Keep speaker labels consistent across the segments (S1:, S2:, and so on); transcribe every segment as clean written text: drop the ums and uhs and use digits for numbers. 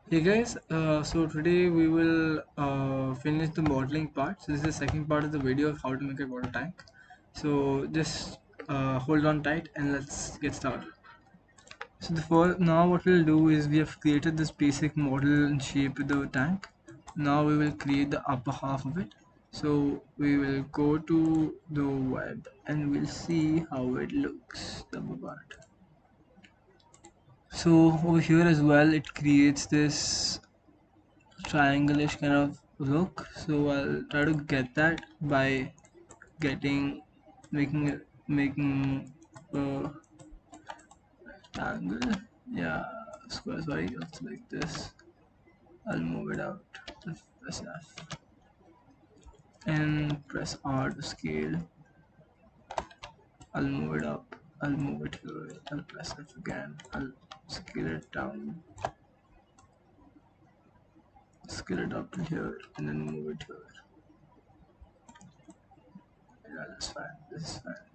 S1: Hey guys, so today we will finish the modeling part. So this is the second part of the video of how to make a water tank. So just hold on tight and let's get started. So now what we'll do is we have created this basic model and shape of the tank. Now we will create the upper half of it. So we will go to the web and we'll see how it looks. The upper part. So over here as well, it creates this triangle-ish kind of look, so I'll try to get that by getting making a rectangle, yeah, square, sorry, it's like this. I'll move it out, press F and press R to scale. I'll move it up, I'll move it here, I'll press F again, I'll scale it down, scale it up to here and then move it here. Yeah, that's fine, this is fine.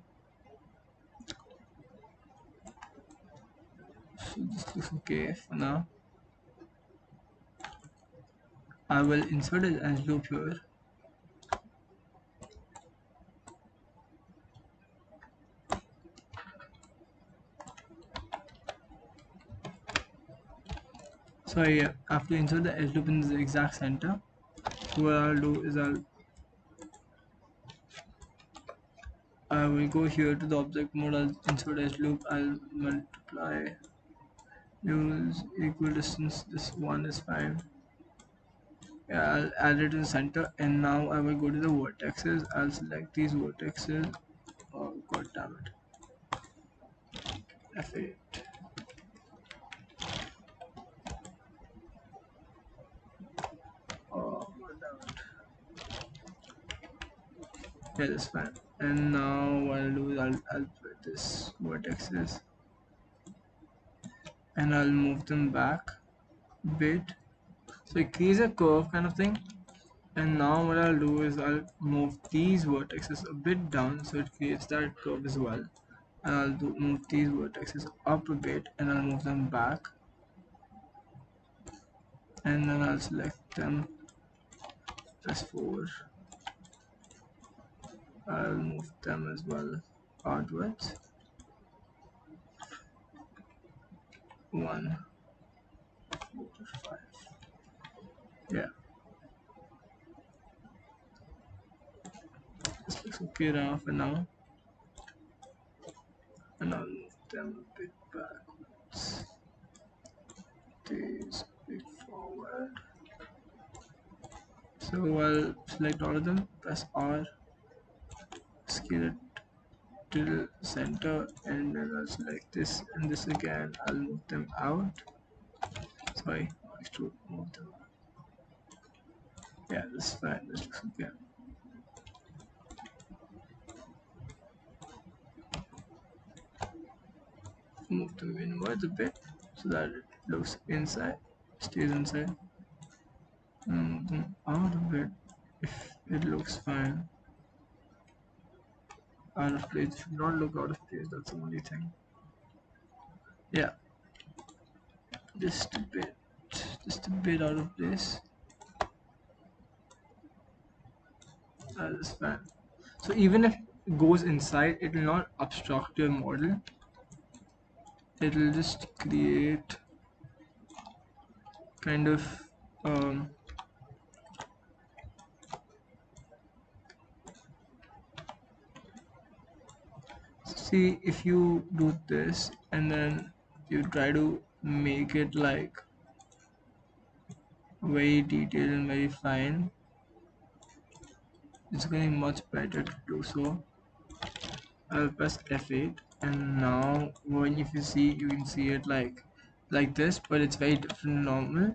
S1: So this looks okay for now. I will insert an edge loop here. So I have to insert the edge loop in the exact center. So what I'll do is I will go here to the object mode. I'll insert edge loop. I'll multiply use equal distance. This one is fine. Yeah, I'll add it to the center, and now I will go to the vertexes. I'll select these vertexes. Oh god damn it! F8. Oh god damn it! Yeah, that's fine. And now what I'll do is I'll put this vertexes and I'll move them back a bit. So it creates a curve kind of thing. And now what I'll do is I'll move these vertices a bit down so it creates that curve as well. And move these vertices up a bit and I'll move them back. And then I'll select them, press 4. I'll move them as well outwards. 1, 4, 5. Yeah, this looks okay now for now. And I'll move them a bit backwards. These a bit forward. So I'll select all of them, press R, scale it to the center, and then I'll select this and this again. I'll move them out. Sorry, I have to move them out. Yeah, this is fine. This looks okay. Move them inwards a bit so that it looks inside, stays inside. And move them out a bit if it looks fine. Out of place. It should not look out of place. That's the only thing. Yeah, just a bit, just a bit out of place. That is fine. So even if it goes inside, it will not obstruct your model. It will just create kind of um, see if you do this and then you try to make it like very detailed and very fine, it's going to be much better to do so. I'll press F8 and now when if you see, you can see it like this, but it's very different than normal.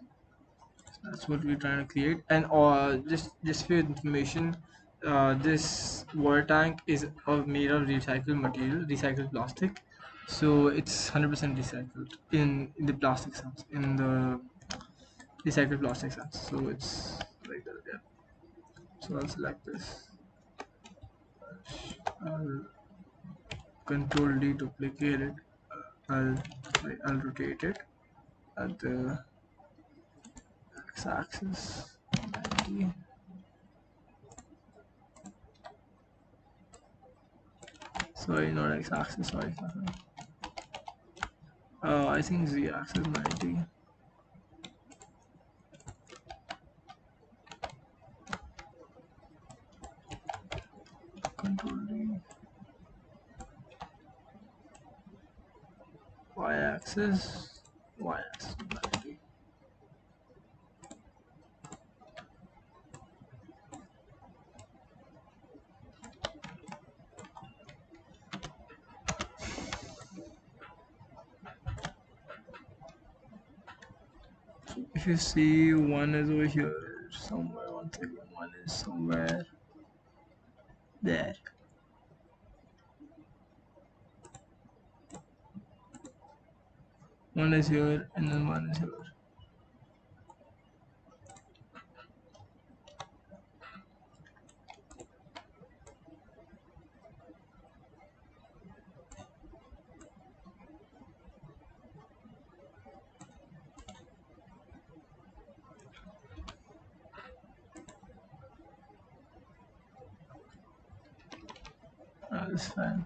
S1: That's what we're trying to create. And just for your information, this water tank is made of recycled material, recycled plastic, so it's 100% recycled in the plastic sense, in the recycled plastic sense. So it's like that. Yeah. So I'll select this. I'll control D to duplicate it. I'll rotate it at the x-axis 90. Sorry, not x-axis, sorry. I think z-axis 90. Control D. Y-axis 90. If you see, one is over here somewhere, one second, one is somewhere there. One is here and then one is here. That's fine.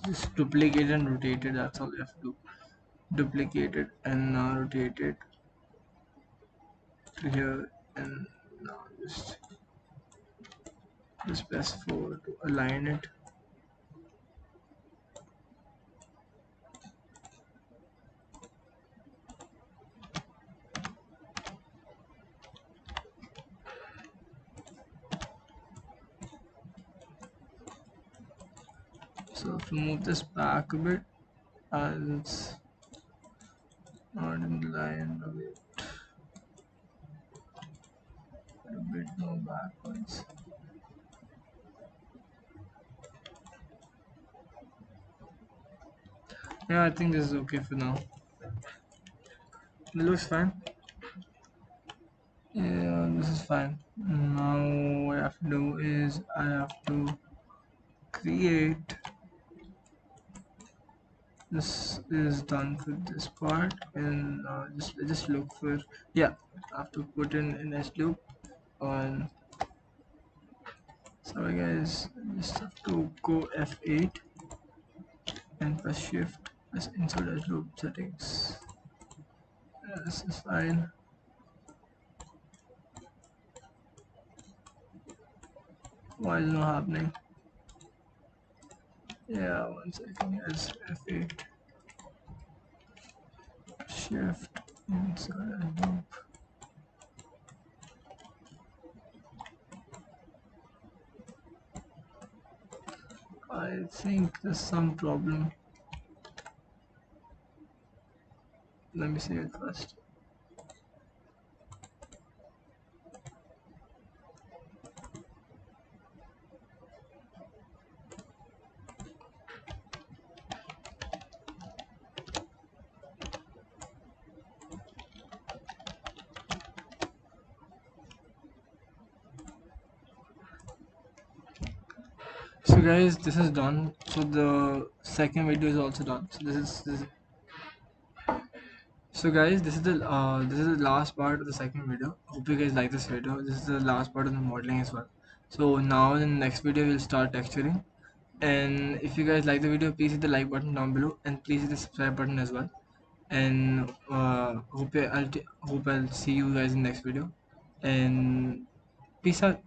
S1: Just duplicate and rotate it, that's all you have to do. Duplicate it and now rotate it to here, and now just press 4 to align it. So if we move this back a bit, as it's not in line, a bit more backwards. Yeah, I think this is okay for now. It looks fine. Yeah, this is fine. Now what I have to do is I have to create. This is done for this part, and just look for, yeah, I have to put in an S loop on. Sorry guys, just have to go F8 and press shift, press insert S loop settings. Yeah, this is fine. Why is it not happening? Yeah, one second, guys. F8 shift insert S loop. I think there's some problem. Let me see it first. So guys, this is done. So the second video is also done. So this is so guys, this is the last part of the second video. Hope you guys like this video. This is the last part of the modeling as well. So now in the next video we'll start texturing. And if you guys like the video, please hit the like button down below and please hit the subscribe button as well. And hope I'll see you guys in the next video. And peace out.